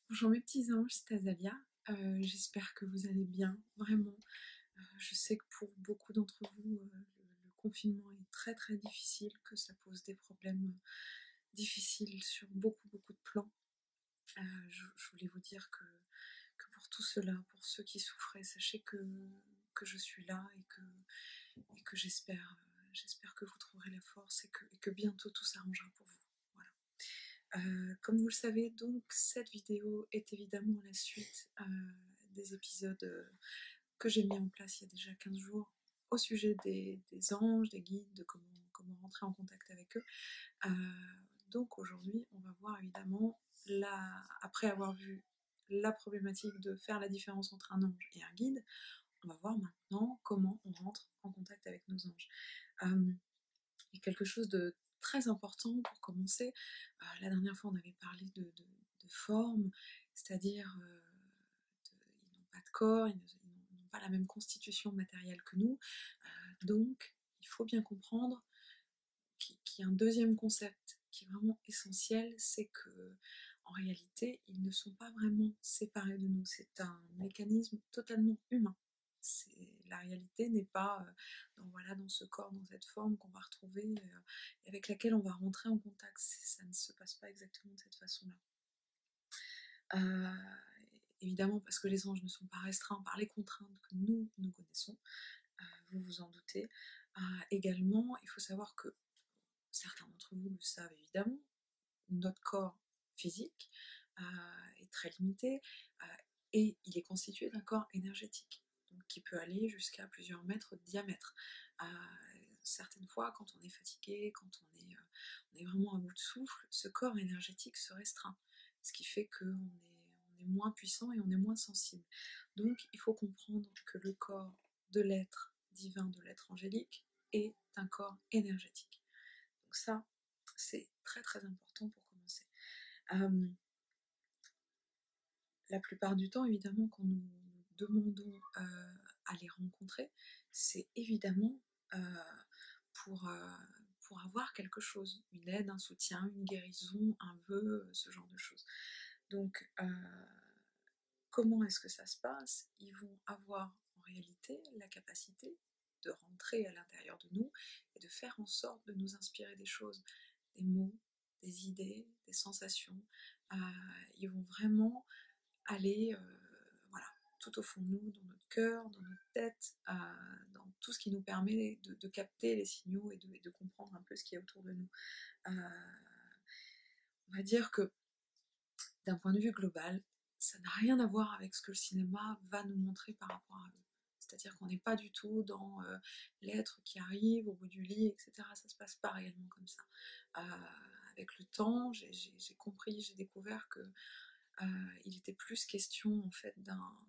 Bonjour mes petits anges, c'est Azalia. J'espère que vous allez bien, vraiment. Je sais que pour beaucoup d'entre vous, le confinement est très très difficile, que ça pose des problèmes difficiles sur beaucoup de plans. Je voulais vous dire que pour tout cela, pour ceux qui souffraient, sachez que je suis là et que j'espère que vous trouverez la force et que bientôt tout s'arrangera pour vous. Voilà. Comme vous le savez, donc, cette vidéo est évidemment la suite des épisodes que j'ai mis en place il y a déjà 15 jours au sujet des anges, des guides, de comment rentrer en contact avec eux. Euh, donc aujourd'hui, on va voir évidemment, après avoir vu la problématique de faire la différence entre un ange et un guide, on va voir maintenant comment on rentre en contact avec nos anges. Il y a quelque chose de très important pour commencer. La dernière fois, on avait parlé de forme, c'est-à-dire ils n'ont pas de corps, ils n'ont pas la même constitution matérielle que nous. Donc, il faut bien comprendre qu'il y a un deuxième concept qui est vraiment essentiel, c'est que en réalité, ils ne sont pas vraiment séparés de nous. C'est un mécanisme totalement humain. La réalité n'est pas dans ce corps, dans cette forme qu'on va retrouver et avec laquelle on va rentrer en contact. Ça ne se passe pas exactement de cette façon-là. Évidemment, parce que les anges ne sont pas restreints par les contraintes que nous connaissons, vous vous en doutez. Également, il faut savoir que certains d'entre vous le savent évidemment, notre corps physique est très limité et il est constitué d'un corps énergétique, donc qui peut aller jusqu'à plusieurs mètres de diamètre. Certaines fois, quand on est fatigué, quand on est vraiment à bout de souffle, ce corps énergétique se restreint, ce qui fait on est moins puissant et on est moins sensible. Donc il faut comprendre que le corps de l'être divin, de l'être angélique, est un corps énergétique. Donc ça, c'est très très important pour commencer. La plupart du temps, évidemment, quand nous demandons à les rencontrer, c'est évidemment pour, euh, pour avoir quelque chose, une aide, un soutien, une guérison, un vœu, ce genre de choses. Donc, comment est-ce que ça se passe? Ils vont avoir en réalité la capacité de rentrer à l'intérieur de nous et de faire en sorte de nous inspirer des choses, des mots, des idées, des sensations. Ils vont vraiment aller voilà, tout au fond de nous, dans notre cœur, dans notre tête, dans tout ce qui nous permet de capter les signaux et de comprendre un peu ce qui est autour de nous. On va dire que d'un point de vue global, ça n'a rien à voir avec ce que le cinéma va nous montrer par rapport à eux. C'est-à-dire qu'on n'est pas du tout dans l'être qui arrive au bout du lit, etc. Ça se passe pas réellement comme ça. Avec le temps, j'ai compris, j'ai découvert que il était plus question en fait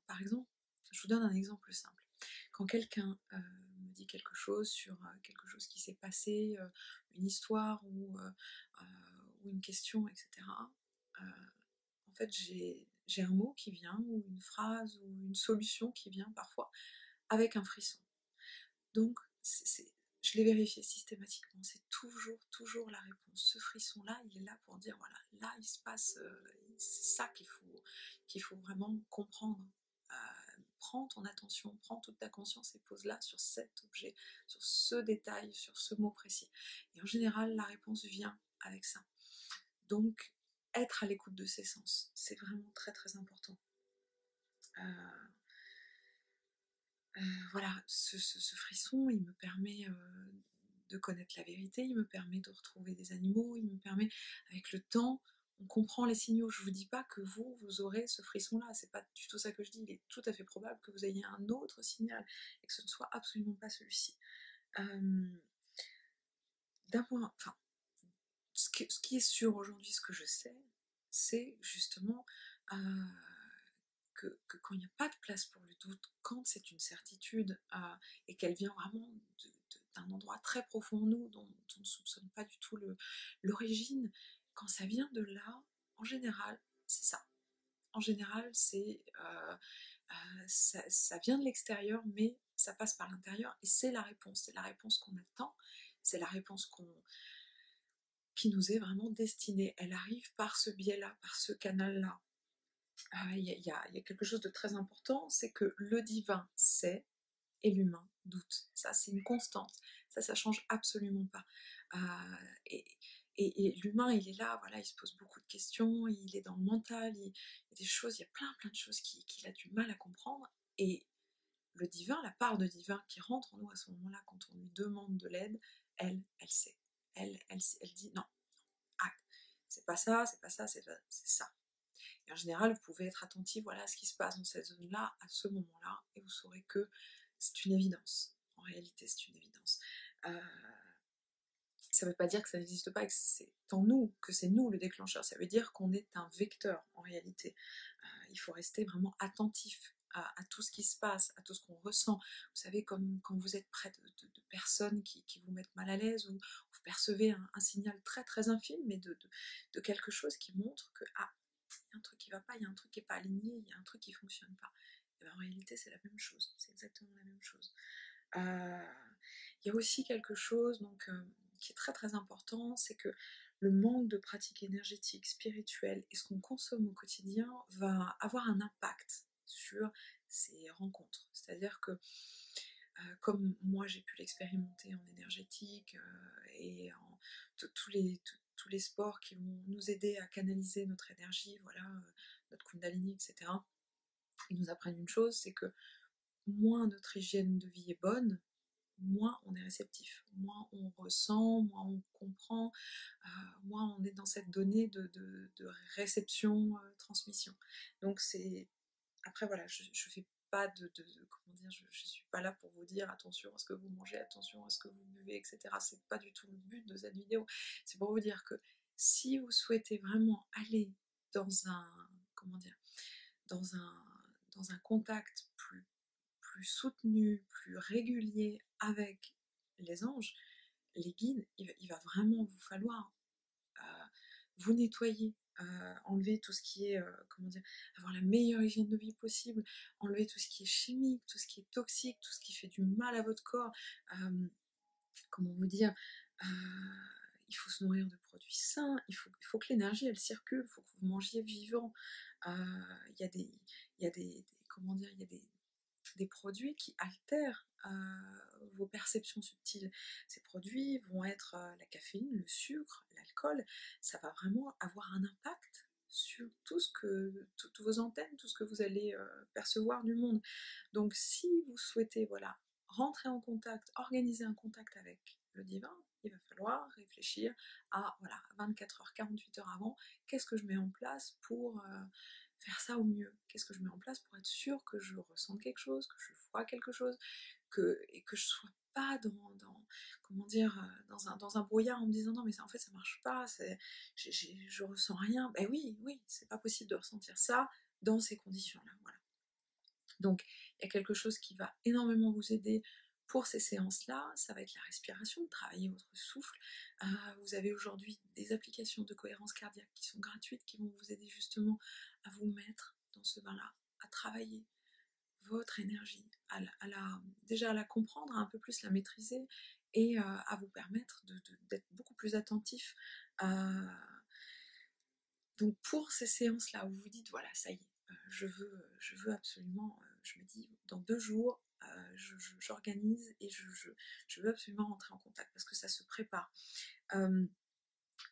Par exemple, je vous donne un exemple simple. Quand quelqu'un me dit quelque chose sur quelque chose qui s'est passé, une histoire ou une question, etc. En fait, j'ai un mot qui vient, ou une phrase, ou une solution qui vient parfois, avec un frisson. Donc, je l'ai vérifié systématiquement, c'est toujours la réponse. Ce frisson-là, il est là pour dire, voilà, là, il se passe, c'est ça qu'il faut vraiment comprendre. Prends ton attention, prends toute ta conscience et pose-la sur cet objet, sur ce détail, sur ce mot précis. Et en général, la réponse vient avec ça. Donc, être à l'écoute de ses sens, c'est vraiment très très important. Voilà, ce frisson, il me permet de connaître la vérité, il me permet de retrouver des animaux, il me permet, avec le temps, on comprend les signaux. Je vous dis pas que vous aurez ce frisson-là, c'est pas du tout ça que je dis. Il est tout à fait probable que vous ayez un autre signal et que ce ne soit absolument pas celui-ci. D'un point, enfin, ce qui est sûr aujourd'hui, ce que je sais, c'est justement que quand il n'y a pas de place pour le doute, quand c'est une certitude et qu'elle vient vraiment d'un endroit très profond en nous, dont on ne soupçonne pas du tout l'origine, quand ça vient de là, en général, c'est ça. En général, ça vient de l'extérieur, mais ça passe par l'intérieur et c'est la réponse. C'est la réponse qu'on attend, c'est la réponse qui nous est vraiment destinée. Elle arrive par ce biais-là, par ce canal-là. Il y a quelque chose de très important, c'est que le divin sait et l'humain doute. Ça, c'est une constante. Ça change absolument pas. Et, et l'humain, il est là, voilà, il se pose beaucoup de questions, il est dans le mental, il y a des choses, il y a plein de choses qu'il a du mal à comprendre. Et le divin, la part de divin qui rentre en nous à ce moment-là, quand on lui demande de l'aide, elle sait. Elle dit non, ah, c'est pas ça, c'est pas ça, c'est ça. Et en général, vous pouvez être attentif, voilà, à ce qui se passe dans cette zone-là, à ce moment-là, et vous saurez que c'est une évidence. En réalité, c'est une évidence. Euh, Ça ne veut pas dire que ça n'existe pas et que c'est en nous, que c'est nous le déclencheur. Ça veut dire qu'on est un vecteur, en réalité. Il faut rester vraiment attentif à tout ce qui se passe, à tout ce qu'on ressent. Vous savez, comme quand vous êtes près de personnes qui vous mettent mal à l'aise, ou vous percevez un signal très infime, mais de quelque chose qui montre que, ah, il y a un truc qui va pas, il y a un truc qui n'est pas aligné, il y a un truc qui ne fonctionne pas. Et bien, en réalité, c'est la même chose, c'est exactement la même chose. Il y a aussi quelque chose qui est très important, c'est que le manque de pratique énergétique, spirituelle et ce qu'on consomme au quotidien va avoir un impact sur ces rencontres. C'est-à-dire que, comme moi j'ai pu l'expérimenter en énergétique et en tous les sports qui vont nous aider à canaliser notre énergie, voilà, notre kundalini, etc., ils nous apprennent une chose, c'est que moins notre hygiène de vie est bonne, moins on est réceptif, moins on ressent, moins on comprend, moins on est dans cette donnée de réception, transmission. Donc c'est... Après voilà, je fais pas comment dire, je suis pas là pour vous dire attention à ce que vous mangez, attention à ce que vous buvez, etc. C'est pas du tout le but de cette vidéo. C'est pour vous dire que si vous souhaitez vraiment aller dans un, comment dire, dans un, dans un contact plus soutenu, plus régulier avec les anges, les guides, il va vraiment vous falloir vous nettoyer, enlever tout ce qui est, comment dire, avoir la meilleure hygiène de vie possible, enlever tout ce qui est chimique, tout ce qui est toxique, tout ce qui fait du mal à votre corps, comment vous dire, euh, il faut se nourrir de produits sains, il faut que l'énergie elle circule, il faut que vous mangiez vivant. Il y a il y a comment dire, il y a des produits qui altèrent vos perceptions subtiles. Ces produits vont être la caféine, le sucre, l'alcool. Ça va vraiment avoir un impact sur toutes vos antennes, tout ce que vous allez percevoir du monde. Donc si vous souhaitez, voilà, rentrer en contact, organiser un contact avec le divin, il va falloir réfléchir à, voilà, 24 heures, 48 heures avant, qu'est-ce que je mets en place pour faire ça au mieux? Qu'est-ce que je mets en place pour être sûr que je ressente quelque chose, que je vois quelque chose, et que je sois pas comment dire, dans un brouillard en me disant non mais ça, en fait ça marche pas, je ressens rien. Ben oui, c'est pas possible de ressentir ça dans ces conditions-là, voilà. Donc il y a quelque chose qui va énormément vous aider pour ces séances-là, ça va être la respiration, de travailler votre souffle. Vous avez aujourd'hui des applications de cohérence cardiaque qui sont gratuites, qui vont vous aider justement à vous mettre dans ce bain-là, à travailler votre énergie, déjà à la comprendre, à un peu plus la maîtriser et à vous permettre d'être beaucoup plus attentif. Donc pour ces séances-là où vous vous dites voilà, ça y est, je veux absolument, je me dis dans 2 jours, j'organise et je veux absolument rentrer en contact parce que ça se prépare. Euh,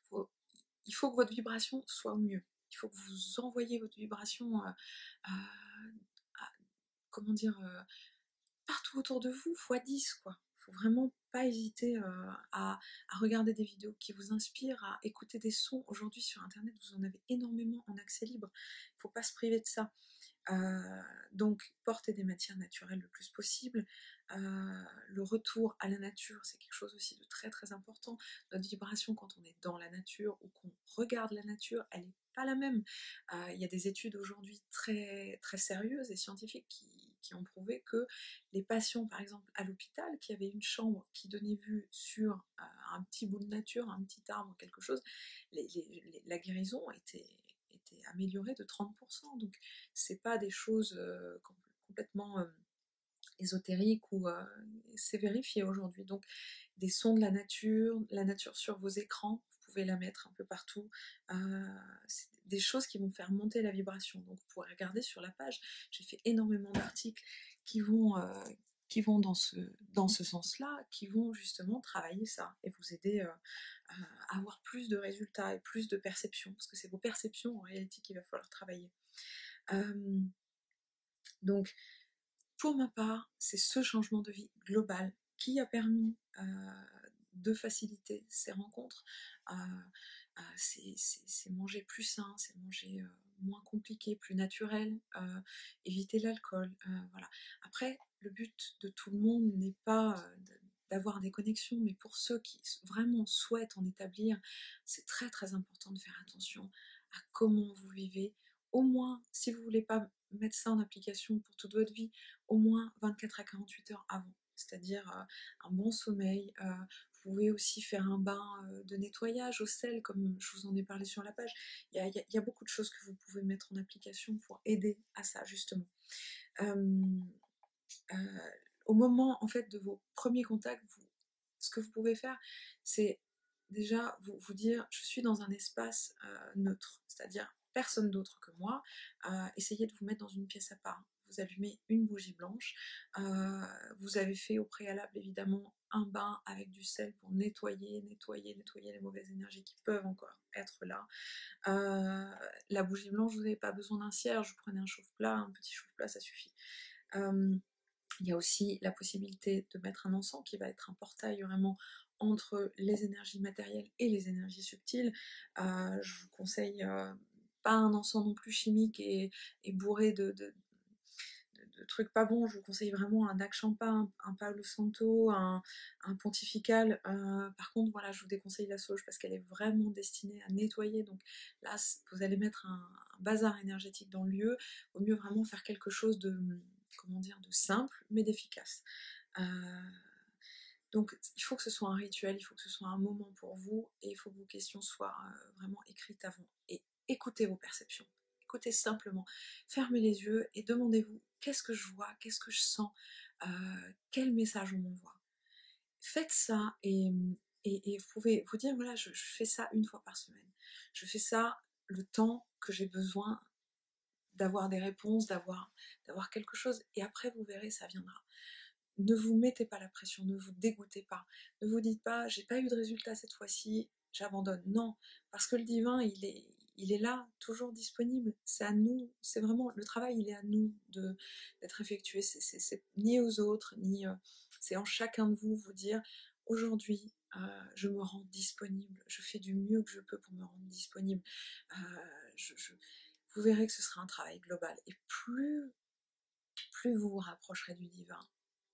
faut- il faut que votre vibration soit au mieux. Il faut que vous envoyez votre vibration comment dire, partout autour de vous, x10 quoi. Faut vraiment pas hésiter à regarder des vidéos qui vous inspirent, à écouter des sons. Aujourd'hui sur internet, vous en avez énormément en accès libre. Il faut pas se priver de ça. Donc porter des matières naturelles le plus possible. Le retour à la nature, c'est quelque chose aussi de très important. Notre vibration quand on est dans la nature ou qu'on regarde la nature, elle n'est pas la même. Il y a des études aujourd'hui très sérieuses et scientifiques qui ont prouvé que les patients, par exemple à l'hôpital, qui avaient une chambre qui donnait vue sur un petit bout de nature, un petit arbre, quelque chose, la guérison était améliorée de 30%. Donc c'est pas des choses complètement ésotériques ou c'est vérifié aujourd'hui. Donc des sons de la nature sur vos écrans, vous pouvez la mettre un peu partout. C'est des choses qui vont faire monter la vibration. Donc vous pourrez regarder sur la page, j'ai fait énormément d'articles qui vont dans ce sens-là, qui vont justement travailler ça et vous aider à avoir plus de résultats et plus de perceptions, parce que c'est vos perceptions en réalité qu'il va falloir travailler. Donc, pour ma part, c'est ce changement de vie global qui a permis de faciliter ces rencontres. C'est manger plus sain, c'est manger moins compliqué, plus naturel, éviter l'alcool. Voilà. Après, le but de tout le monde n'est pas d'avoir des connexions, mais pour ceux qui vraiment souhaitent en établir, c'est très très important de faire attention à comment vous vivez. Au moins, si vous ne voulez pas mettre ça en application pour toute votre vie, au moins 24 à 48 heures avant. C'est-à-dire un bon sommeil. Vous pouvez aussi faire un bain de nettoyage au sel, comme je vous en ai parlé sur la page. Il y a beaucoup de choses que vous pouvez mettre en application pour aider à ça, justement. Au moment, en fait, de vos premiers contacts, ce que vous pouvez faire, c'est déjà vous dire, je suis dans un espace neutre, c'est-à-dire personne d'autre que moi. Essayez de vous mettre dans une pièce à part. Vous allumez une bougie blanche. Vous avez fait au préalable, évidemment, un bain avec du sel pour nettoyer les mauvaises énergies qui peuvent encore être là. La bougie blanche, vous n'avez pas besoin d'un cierge, vous prenez un chauffe-plat, un petit chauffe-plat, ça suffit. Il y a aussi la possibilité de mettre un encens qui va être un portail vraiment entre les énergies matérielles et les énergies subtiles. Je vous conseille pas un encens non plus chimique et bourré de trucs pas bons. Je vous conseille vraiment un Akshempa, un Palo Santo, un pontifical. Par contre, voilà, je vous déconseille la sauge parce qu'elle est vraiment destinée à nettoyer. Donc là, vous allez mettre un bazar énergétique dans le lieu. Il vaut mieux vraiment faire quelque chose de, comment dire, de simple mais d'efficace. Donc il faut que ce soit un rituel, il faut que ce soit un moment pour vous et il faut que vos questions soient vraiment écrites avant. Et écoutez vos perceptions. Écoutez simplement. Fermez les yeux et demandez-vous qu'est-ce que je vois, qu'est-ce que je sens, quel message on m'envoie. Faites ça et vous pouvez vous dire voilà, je fais ça une fois par semaine. Je fais ça le temps que j'ai besoin d'avoir des réponses, d'avoir quelque chose et après vous verrez, ça viendra. Ne vous mettez pas la pression, ne vous dégoûtez pas. Ne vous dites pas, j'ai pas eu de résultat cette fois-ci, j'abandonne. Non, parce que le divin, il est là, toujours disponible. C'est à nous, c'est vraiment, le travail, il est à nous d'être effectué. C'est ni aux autres, ni. C'est en chacun de vous dire, aujourd'hui, je me rends disponible, je fais du mieux que je peux pour me rendre disponible. Vous verrez que ce sera un travail global. Et plus vous vous rapprocherez du divin,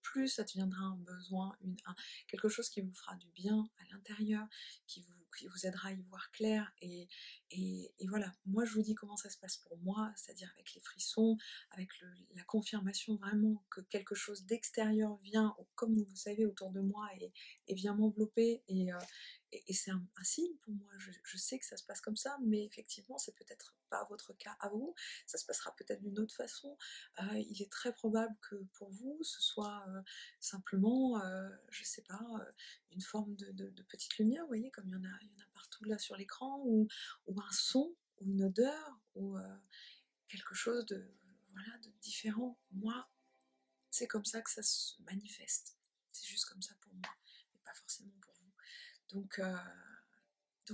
plus ça deviendra un besoin, quelque chose qui vous fera du bien à l'intérieur, qui vous aidera à y voir clair. Et voilà, moi je vous dis comment ça se passe pour moi, c'est-à-dire avec les frissons, avec la confirmation vraiment que quelque chose d'extérieur vient, comme vous savez, autour de moi et vient m'envelopper. Et c'est un signe pour moi, je sais que ça se passe comme ça, mais effectivement, c'est peut-être pas votre cas à vous, ça se passera peut-être d'une autre façon. Il est très probable que pour vous, ce soit simplement, je sais pas, une forme de petite lumière, vous voyez, comme il y en a partout là sur l'écran, ou un son, ou une odeur, ou quelque chose voilà, de différent. Moi, c'est comme ça que ça se manifeste. C'est juste comme ça pour moi, mais pas forcément pour vous. Donc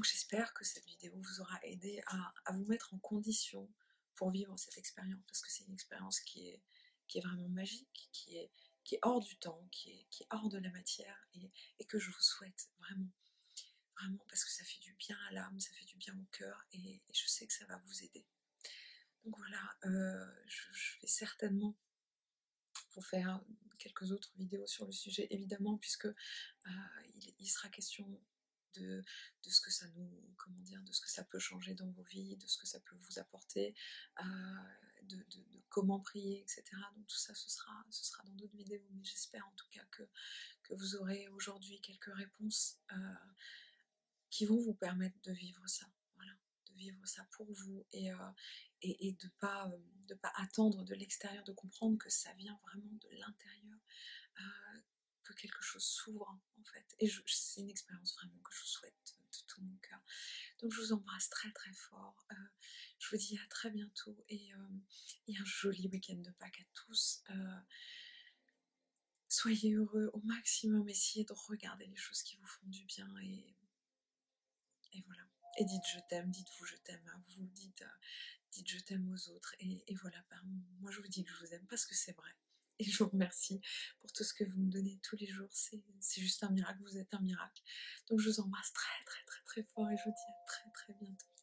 j'espère que cette vidéo vous aura aidé à vous mettre en condition pour vivre cette expérience, parce que c'est une expérience qui est vraiment magique, qui est hors du temps, qui est hors de la matière, et que je vous souhaite vraiment, vraiment, parce que ça fait du bien à l'âme, ça fait du bien au cœur, et je sais que ça va vous aider. Donc voilà, je vais certainement vous faire quelques autres vidéos sur le sujet, évidemment, puisque il sera question de ce que ça nous, comment dire, de ce que ça peut changer dans vos vies, de ce que ça peut vous apporter, de comment prier, etc. Donc tout ça, ce sera dans d'autres vidéos, mais j'espère en tout cas que vous aurez aujourd'hui quelques réponses qui vont vous permettre de vivre ça, voilà, de vivre ça pour vous, et de pas attendre de l'extérieur, de comprendre que ça vient vraiment de l'intérieur, que quelque chose s'ouvre en fait. Et c'est une expérience vraiment que je vous souhaite de tout mon cœur. Donc je vous embrasse très très fort. Je vous dis à très bientôt et un joli week-end de Pâques à tous. Soyez heureux au maximum, essayez de regarder les choses qui vous font du bien et voilà. Et dites je t'aime, dites-vous je t'aime à vous, dites je t'aime aux autres. Et voilà, moi je vous dis que je vous aime parce que c'est vrai. Et je vous remercie pour tout ce que vous me donnez tous les jours. C'est juste un miracle, vous êtes un miracle. Donc je vous embrasse très très très très fort et je vous dis à très très bientôt.